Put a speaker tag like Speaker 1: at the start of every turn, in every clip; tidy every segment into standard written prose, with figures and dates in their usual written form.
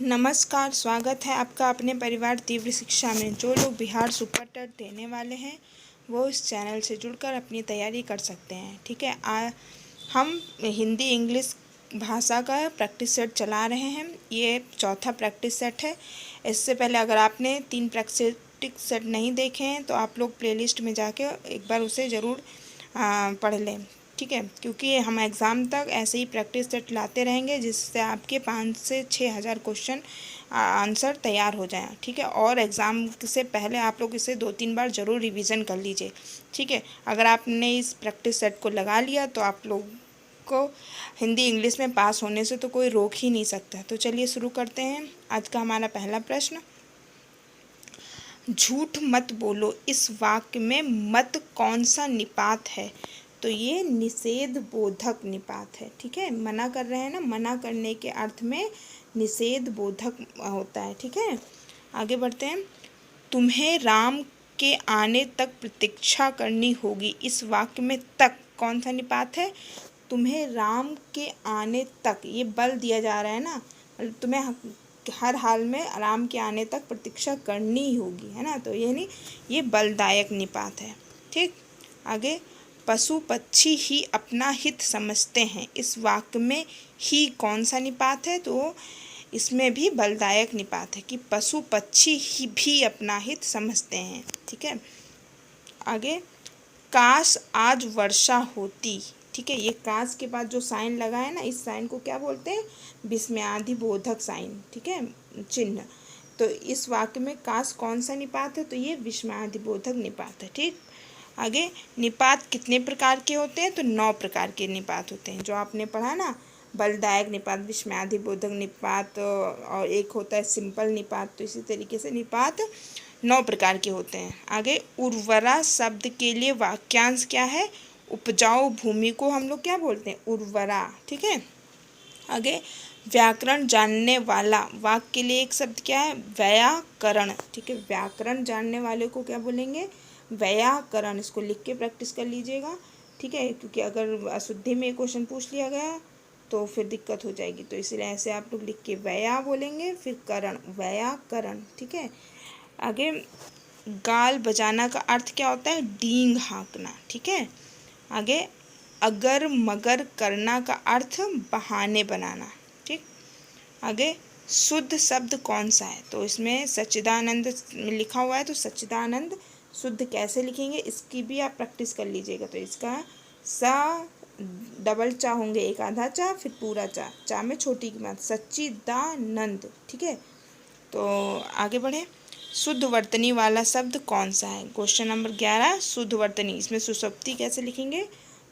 Speaker 1: नमस्कार, स्वागत है आपका अपने परिवार तीव्र शिक्षा में। जो लोग बिहार सुपर टेट देने वाले हैं वो इस चैनल से जुड़कर अपनी तैयारी कर सकते हैं। ठीक है, हम हिंदी इंग्लिश भाषा का प्रैक्टिस सेट चला रहे हैं। ये चौथा प्रैक्टिस सेट है। इससे पहले अगर आपने 3 प्रैक्टिस सेट नहीं देखे हैं तो आप लोग प्लेलिस्ट में जाके एक बार उसे ज़रूर पढ़ लें। ठीक है, क्योंकि हम एग्ज़ाम तक ऐसे ही प्रैक्टिस सेट लाते रहेंगे जिससे आपके 5 से 6,000 क्वेश्चन आंसर तैयार हो जाएं। ठीक है, और एग्ज़ाम से पहले आप लोग इसे 2-3 बार ज़रूर रिवीजन कर लीजिए। ठीक है, अगर आपने इस प्रैक्टिस सेट को लगा लिया तो आप लोग को हिंदी इंग्लिश में पास होने से तो कोई रोक ही नहीं सकता। तो चलिए शुरू करते हैं। आज का हमारा पहला प्रश्न, झूठ मत बोलो इस वाक्य में मत कौन सा निपात है? तो ये निषेध बोधक निपात है। ठीक है, मना कर रहे हैं ना, मना करने के अर्थ में निषेध बोधक होता है। ठीक है, आगे बढ़ते हैं। तुम्हें राम के आने तक प्रतीक्षा करनी होगी, इस वाक्य में तक कौन सा निपात है? तुम्हें राम के आने तक, ये बल दिया जा रहा है ना, तुम्हें हर हाल में राम के आने तक प्रतीक्षा करनी ही होगी, है ना। तो ये नहीं, ये बलदायक निपात है। ठीक, आगे, पशु पक्षी ही अपना हित समझते हैं, इस वाक्य में ही कौन सा निपात है? तो इसमें भी बलदायक निपात है कि पशु पक्षी ही भी अपना हित समझते हैं। ठीक है, आगे, काश आज वर्षा होती। ठीक है, ये काश के बाद जो साइन लगा है ना, इस साइन को क्या बोलते हैं? विस्मयादि बोधक साइन। ठीक है, चिन्ह। तो इस वाक्य में काश कौन सा निपात है? तो ये विस्मयादि बोधक निपात है। ठीक, आगे, निपात कितने प्रकार के होते हैं? तो 9 प्रकार के निपात होते हैं, जो आपने पढ़ा ना, बलदायक निपात, विस्मयादि बोधक निपात, और एक होता है सिंपल निपात। तो इसी तरीके से निपात 9 प्रकार के होते हैं। आगे, उर्वरा शब्द के लिए वाक्यांश क्या है? उपजाऊ भूमि को हम लोग क्या बोलते हैं? उर्वरा। ठीक है, आगे, व्याकरण जानने वाला वाक्य के लिए एक शब्द क्या है? व्याकरण। ठीक है, व्याकरण जानने वाले को क्या बोलेंगे? व्याकरण। इसको लिख के प्रैक्टिस कर लीजिएगा। ठीक है, क्योंकि अगर अशुद्धि में क्वेश्चन पूछ लिया गया तो फिर दिक्कत हो जाएगी। तो इसलिए ऐसे आप लोग लिख के व्या बोलेंगे, फिर करण, व्याकरण। ठीक है, आगे, गाल बजाना का अर्थ क्या होता है? डींग हाँकना। ठीक है, आगे, अगर मगर करना का अर्थ बहाने बनाना। ठीक, आगे, शुद्ध शब्द कौन सा है? तो इसमें सच्चिदानंद लिखा हुआ है, तो सच्चिदानंद शुद्ध कैसे लिखेंगे इसकी भी आप प्रैक्टिस कर लीजिएगा। तो इसका सा डबल चा होंगे, एक आधा चा फिर पूरा चा, चा में छोटी की मात्रा, सच्चिदानंद। ठीक है, तो आगे बढ़े। शुद्ध वर्तनी वाला शब्द कौन सा है? क्वेश्चन नंबर 11, शुद्ध वर्तनी। इसमें सुसुप्ति कैसे लिखेंगे?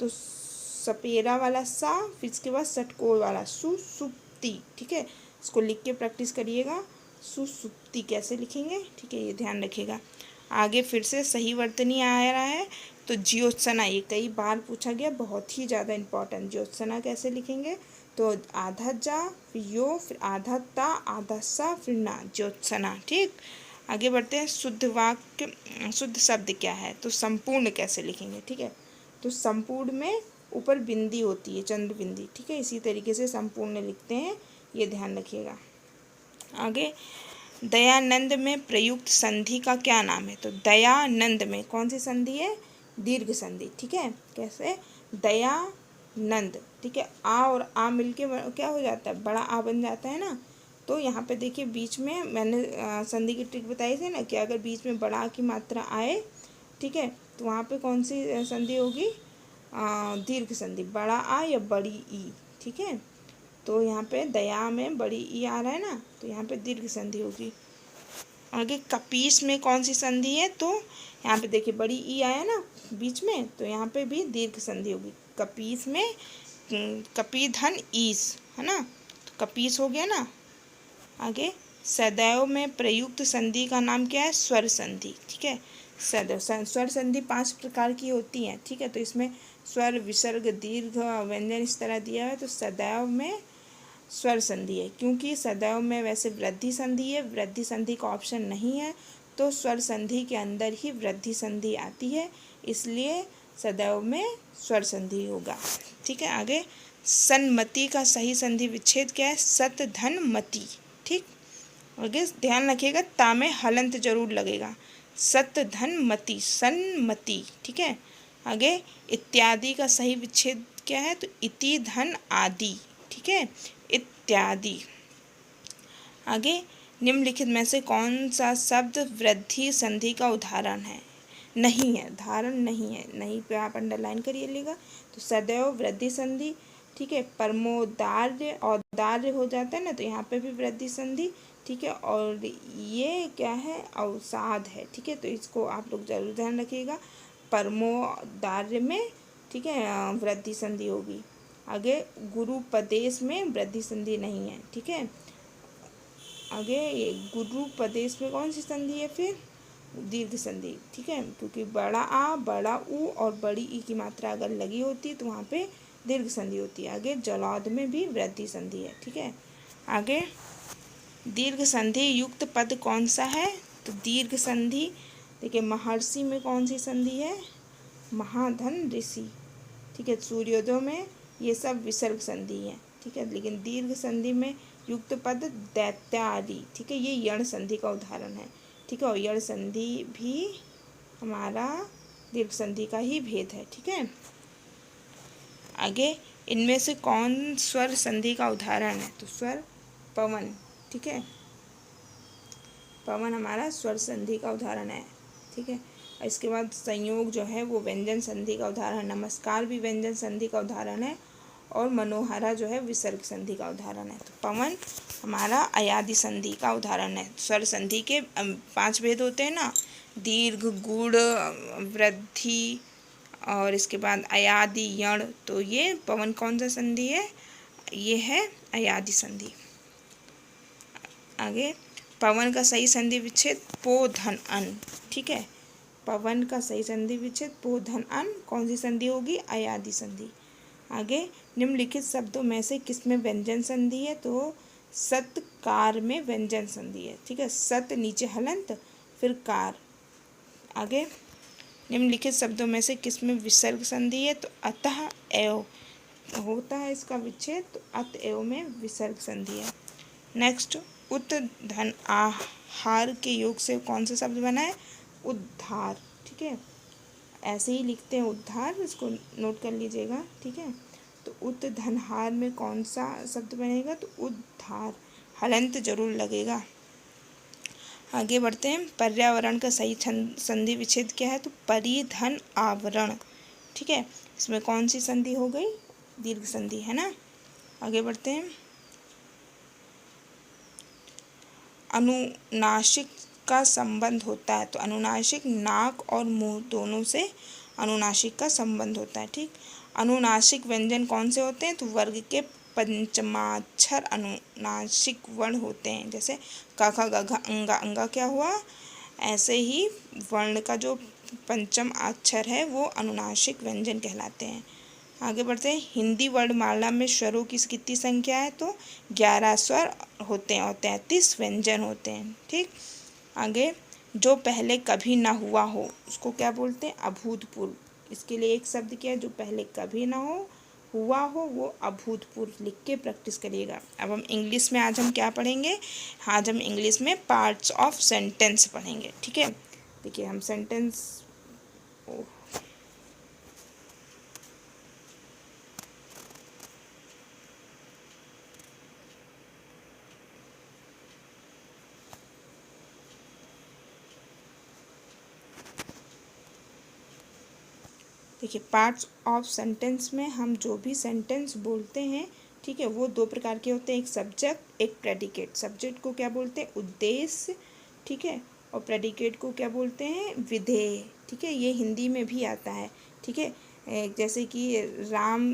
Speaker 1: तो सपेरा वाला सा, फिर इसके बाद षटकोर वाला सुसुप्ति। ठीक है, इसको लिख के प्रैक्टिस करिएगा, सुसुप्ति कैसे लिखेंगे। ठीक है, ये ध्यान रखिएगा। आगे फिर से सही वर्तनी आ रहा है, तो ज्योत्सना, ये कई बार पूछा गया, बहुत ही ज़्यादा इम्पोर्टेंट। ज्योत्सना कैसे लिखेंगे? तो आधा जा, फिर यो, फिर आधा ता, आधा सा, फिर ना, ज्योत्सना। ठीक, आगे बढ़ते हैं। शुद्ध वाक्य, शुद्ध शब्द क्या है? तो संपूर्ण कैसे लिखेंगे? ठीक है, तो संपूर्ण में ऊपर बिंदी होती है, चंद्र बिंदी। ठीक है, इसी तरीके से संपूर्ण लिखते हैं, ये ध्यान रखिएगा। आगे, दयानंद में प्रयुक्त संधि का क्या नाम है? तो दयानंद में कौन सी संधि है? दीर्घ संधि। ठीक है, कैसे? दयानंद। ठीक है, आ और आ मिलके क्या हो जाता है? बड़ा आ बन जाता है ना। तो यहाँ पे देखिए, बीच में मैंने संधि की ट्रिक बताई थी ना कि अगर बीच में बड़ा की मात्रा आए, ठीक है, तो वहाँ पे कौन सी संधि होगी? दीर्घ संधि, बड़ा आ या बड़ी ई। ठीक है, तो यहाँ पे दया में बड़ी ई आ रहा है ना, तो यहाँ पे दीर्घ संधि होगी। आगे, कपीस में कौन सी संधि है? तो यहाँ पे देखिए बड़ी ई आया ना बीच में, तो यहाँ पे भी दीर्घ संधि होगी। कपीस में कपीधन ईस, है ना, तो कपीस हो गया ना। आगे, सदैव में प्रयुक्त संधि का नाम क्या है? स्वर संधि। ठीक है, सदैव स्वर संधि 5 प्रकार की होती हैं। ठीक है, तो इसमें स्वर, विसर्ग, दीर्घ, व्यंजन इस तरह दिया है। तो सदैव में स्वर संधि है, क्योंकि सदैव में वैसे वृद्धि संधि है, वृद्धि संधि का ऑप्शन नहीं है, तो स्वर संधि के अंदर ही वृद्धि संधि आती है, इसलिए सदैव में स्वर संधि होगा। ठीक है, आगे, सन्मति का सही संधि विच्छेद क्या है? सत धन मति। ठीक। आगे ध्यान रखिएगा ता में हलंत जरूर लगेगा। सत धन मति, सन्मति, ठीक है। आगे इत्यादि का सही विच्छेद क्या है, तो इति धन आदि, ठीक है, इत्यादि। आगे निम्नलिखित में से कौन सा शब्द वृद्धि संधि का उदाहरण है, नहीं है, धारण नहीं है, नहीं पे आप अंडरलाइन करिए लेगा। तो सदैव वृद्धि संधि, ठीक है। परमोदार्य औदार्य हो जाता है ना, तो यहाँ पे भी वृद्धि संधि, ठीक है। और ये क्या है, अवसाद है, ठीक है। तो इसको आप लोग जरूर ध्यान रखिएगा, परमोदार्य में, ठीक है, वृद्धि संधि होगी। आगे गुरुपदेश में वृद्धि संधि नहीं है, ठीक है। आगे ये गुरुपदेश में कौन सी संधि है, फिर दीर्घ संधि, ठीक है, क्योंकि बड़ा आ, बड़ा ऊ और बड़ी ई की मात्रा अगर लगी होती है तो वहाँ पे दीर्घ संधि होती है। आगे जलौध में भी वृद्धि संधि है, ठीक है। आगे दीर्घ संधि युक्त पद कौन सा है, तो दीर्घ संधि, देखिए महर्षि में कौन सी संधि है, महाधन ऋषि, ठीक है। सूर्योदय में ये सब विसर्ग संधि है, ठीक है। लेकिन दीर्घ संधि में युक्त पद दैत्यादि, ठीक है, ये यण संधि का उदाहरण है, ठीक है। और यण संधि भी हमारा दीर्घ संधि का ही भेद है, ठीक है। आगे इनमें से कौन स्वर संधि का उदाहरण है, तो स्वर पवन, ठीक है, पवन हमारा स्वर संधि का उदाहरण है, ठीक है। और इसके बाद संयोग जो है वो व्यंजन संधि का उदाहरण, नमस्कार भी व्यंजन संधि का उदाहरण है, और मनोहरा जो है विसर्ग संधि का उदाहरण है। तो पवन हमारा अयादि संधि का उदाहरण है। स्वर संधि के 5 भेद होते हैं ना, दीर्घ, गुण, वृद्धि और इसके बाद अयादि, यण, तो ये पवन कौन सा संधि है, ये है अयादि संधि। आगे पवन का सही संधि विच्छेद पो धन अन, ठीक है। पवन का सही संधि विच्छेद पो धन अन कौन सी संधि होगी, अयादि संधि। आगे निम्नलिखित शब्दों में से किसमें व्यंजन संधि है, तो सत्कार में व्यंजन संधि है, ठीक है। सत नीचे हलंत फिर कार। आगे निम्नलिखित शब्दों में से किसमें विसर्ग संधि है, तो अतः एव होता है इसका विच्छेद, तो अत एव में विसर्ग संधि है। नेक्स्ट उत धन आहार के योग से कौन सा शब्द बना है, उद्धार, ठीक है। ऐसे ही लिखते हैं उद्धार, इसको नोट कर लीजिएगा, ठीक है। तो उत धनहार में कौन सा शब्द बनेगा, तो उद्धार, हलंत जरूर लगेगा। आगे बढ़ते हैं, पर्यावरण का सही संधि विच्छेद क्या है, तो परिधन आवरण, ठीक है। इसमें कौन सी संधि हो गई, दीर्घ संधि है ना। आगे बढ़ते हैं, अनुनासिक का संबंध होता है, तो अनुनासिक नाक और मुंह दोनों से अनुनासिक का संबंध होता है, ठीक। अनुनासिक व्यंजन कौन से होते हैं, तो वर्ग के पंचमाक्षर अनुनासिक वर्ण होते हैं, जैसे क ख ग घ अंगा, अंगा क्या हुआ, ऐसे ही वर्ण का जो पंचम अक्षर है वो अनुनासिक व्यंजन कहलाते हैं। आगे बढ़ते हैं, हिंदी वर्णमाला में स्वरों की कितनी संख्या है, तो 11 स्वर होते हैं और 33 व्यंजन होते हैं, ठीक। आगे जो पहले कभी ना हुआ हो उसको क्या बोलते हैं, अभूतपूर्व। इसके लिए एक शब्द क्या है, जो पहले कभी ना हो, हुआ हो, वो अभूतपूर्व लिख के प्रैक्टिस करिएगा। अब हम इंग्लिश में आज हम क्या पढ़ेंगे, आज हम इंग्लिश में पार्ट्स ऑफ सेंटेंस पढ़ेंगे, ठीक है। देखिए हम सेंटेंस, देखिए पार्ट्स ऑफ सेंटेंस में हम जो भी सेंटेंस बोलते हैं, ठीक है, वो 2 प्रकार के होते हैं, एक सब्जेक्ट एक प्रेडिकेट। सब्जेक्ट को क्या बोलते हैं, उद्देश्य, ठीक है, और प्रेडिकेट को क्या बोलते हैं, विधेय, ठीक है। ये हिंदी में भी आता है, ठीक है। जैसे कि राम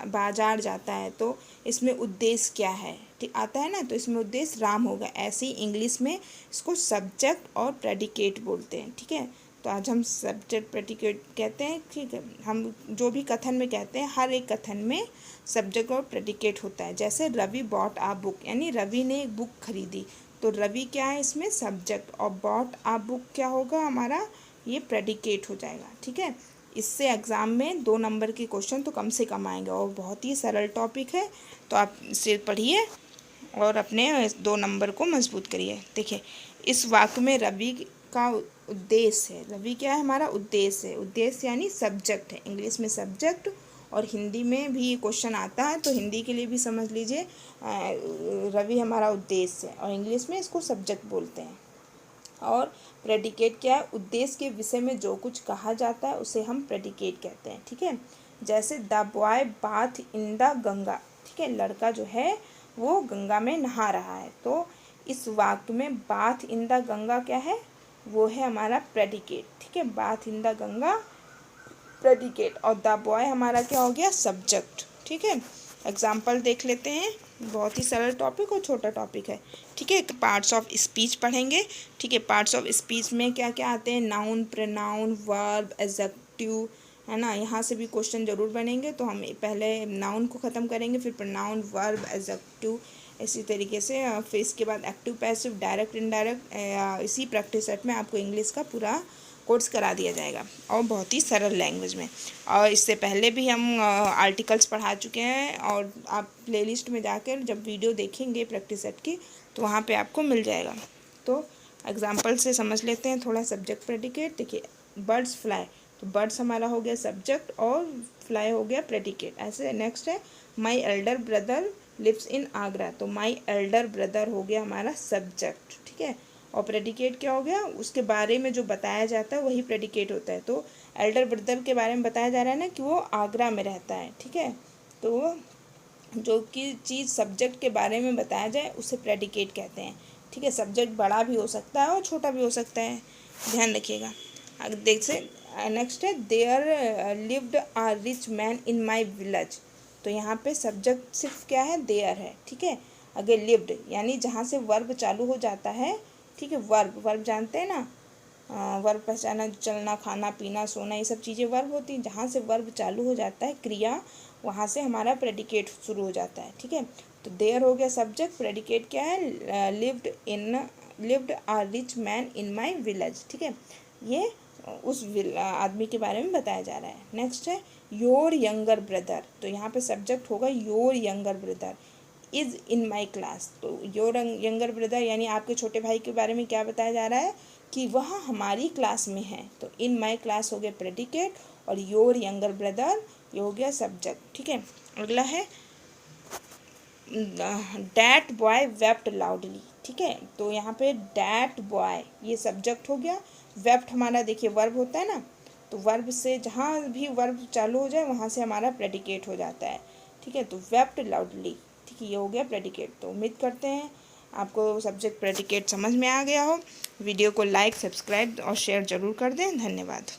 Speaker 1: बाजार जाता है, तो इसमें उद्देश्य क्या है, ठीक आता है ना, तो इसमें उद्देश्य राम होगा। ऐसे ही इंग्लिश में इसको सब्जेक्ट और प्रेडिकेट बोलते हैं, ठीक है। तो आज हम सब्जेक्ट प्रेडिकेट कहते हैं, ठीक है। हम जो भी कथन में कहते हैं, हर एक कथन में सब्जेक्ट और प्रेडिकेट होता है। जैसे रवि बॉट आ बुक, यानी रवि ने एक बुक खरीदी, तो रवि क्या है इसमें सब्जेक्ट, और बॉट आ बुक क्या होगा हमारा, ये प्रेडिकेट हो जाएगा, ठीक है। इससे एग्ज़ाम में 2 नंबर के क्वेश्चन तो कम से कम आएंगे, और बहुत ही सरल टॉपिक है, तो आप इसे पढ़िए और अपने 2 नंबर को मजबूत करिए। देखिए इस वाक्य में रवि का उद्देश्य है, रवि क्या है हमारा उद्देश्य है, उद्देश्य यानी सब्जेक्ट है, इंग्लिश में सब्जेक्ट और हिंदी में भी क्वेश्चन आता है तो हिंदी के लिए भी समझ लीजिए रवि हमारा उद्देश्य है और इंग्लिश में इसको सब्जेक्ट बोलते हैं। और प्रेडिकेट क्या है, उद्देश्य के विषय में जो कुछ कहा जाता है उसे हम प्रेडिकेट कहते हैं, ठीक है। जैसे the boy bath in the Ganga, ठीक है, लड़का जो है वो गंगा में नहा रहा है, तो इस वाक्य में बाथ इन द गंगा क्या है, वो है हमारा प्रेडिकेट, ठीक है, bath in the Ganga predicate और द बॉय हमारा क्या हो गया सब्जेक्ट, ठीक है। एग्जाम्पल देख लेते हैं, बहुत ही सरल टॉपिक और छोटा टॉपिक है, ठीक है। पार्ट्स ऑफ स्पीच पढ़ेंगे, ठीक है। पार्ट्स ऑफ स्पीच में क्या क्या आते हैं, नाउन, प्रोनाउन, वर्ब, एडजेक्टिव, है ना, यहाँ से भी क्वेश्चन जरूर बनेंगे, तो हम पहले नाउन को ख़त्म करेंगे, फिर प्रोनाउन, वर्ब, एडजेक्टिव, इसी तरीके से फिर इसके बाद एक्टिव, पैसिव, डायरेक्ट, इनडायरेक्ट, इसी प्रैक्टिस सेट में आपको इंग्लिश का पूरा कोर्स करा दिया जाएगा और बहुत ही सरल लैंग्वेज में। और इससे पहले भी हम आर्टिकल्स पढ़ा चुके हैं और आप प्लेलिस्ट में जाकर जब वीडियो देखेंगे प्रैक्टिस सेट की तो वहाँ पे आपको मिल जाएगा। तो एग्जांपल से समझ लेते हैं थोड़ा सब्जेक्ट प्रेडिकेट। देखिए बर्ड्स फ्लाई, तो बर्ड्स हमारा हो गया सब्जेक्ट और फ्लाई हो गया प्रेडिकेट। ऐसे नेक्स्ट है my elder brother lives in Agra, तो माई एल्डर ब्रदर हो गया हमारा सब्जेक्ट, ठीक है। और प्रेडिकेट क्या हो गया, उसके बारे में जो बताया जाता है वही प्रेडिकेट होता है। तो एल्डर ब्रदर के बारे में बताया जा रहा है ना कि वो आगरा में रहता है, ठीक है। तो जो कि चीज़ सब्जेक्ट के बारे में बताया जाए उसे प्रेडिकेट कहते हैं, ठीक है। सब्जेक्ट बड़ा भी हो सकता है और छोटा भी हो सकता है, ध्यान रखिएगा। आगे देख से नेक्स्ट है there lived a rich man in my village, तो यहाँ पे सब्जेक्ट सिर्फ क्या है, देयर है, ठीक है। आगे लिव्ड यानी जहाँ से वर्ब चालू हो जाता है, ठीक है, वर्ब, वर्ब जानते हैं ना, वर्ब पहचाना, चलना, खाना, पीना, सोना, ये सब चीज़ें वर्ब होती हैं। जहाँ से वर्ब चालू हो जाता है क्रिया, वहाँ से हमारा प्रेडिकेट शुरू हो जाता है, ठीक है। तो देयर हो गया सब्जेक्ट, प्रेडिकेट क्या है, lived a rich man in my village, ठीक है। ये उस आदमी के बारे में बताया जा रहा है। नेक्स्ट है योर यंगर ब्रदर, तो यहाँ पे सब्जेक्ट होगा your younger brother is in my class, तो योर यंगर ब्रदर यानी आपके छोटे भाई के बारे में क्या बताया जा रहा है कि वह हमारी क्लास में है, तो इन माई क्लास हो गया प्रेडिकेट और योर यंगर ब्रदर ये हो गया सब्जेक्ट, ठीक है। अगला है डैट बॉय वेप्ट लाउडली, ठीक है, तो यहाँ पे डैट बॉय ये सब्जेक्ट हो गया, वेप्ट हमारा देखिए वर्ब होता है ना, तो वर्ब से जहाँ भी वर्ब चालू हो जाए वहाँ से हमारा प्रेडिकेट हो जाता है, ठीक है। तो वेप्ट लाउडली, ठीक है, ये हो गया प्रेडिकेट। तो उम्मीद करते हैं आपको सब्जेक्ट प्रेडिकेट समझ में आ गया हो। वीडियो को लाइक, सब्सक्राइब और शेयर ज़रूर कर दें। धन्यवाद।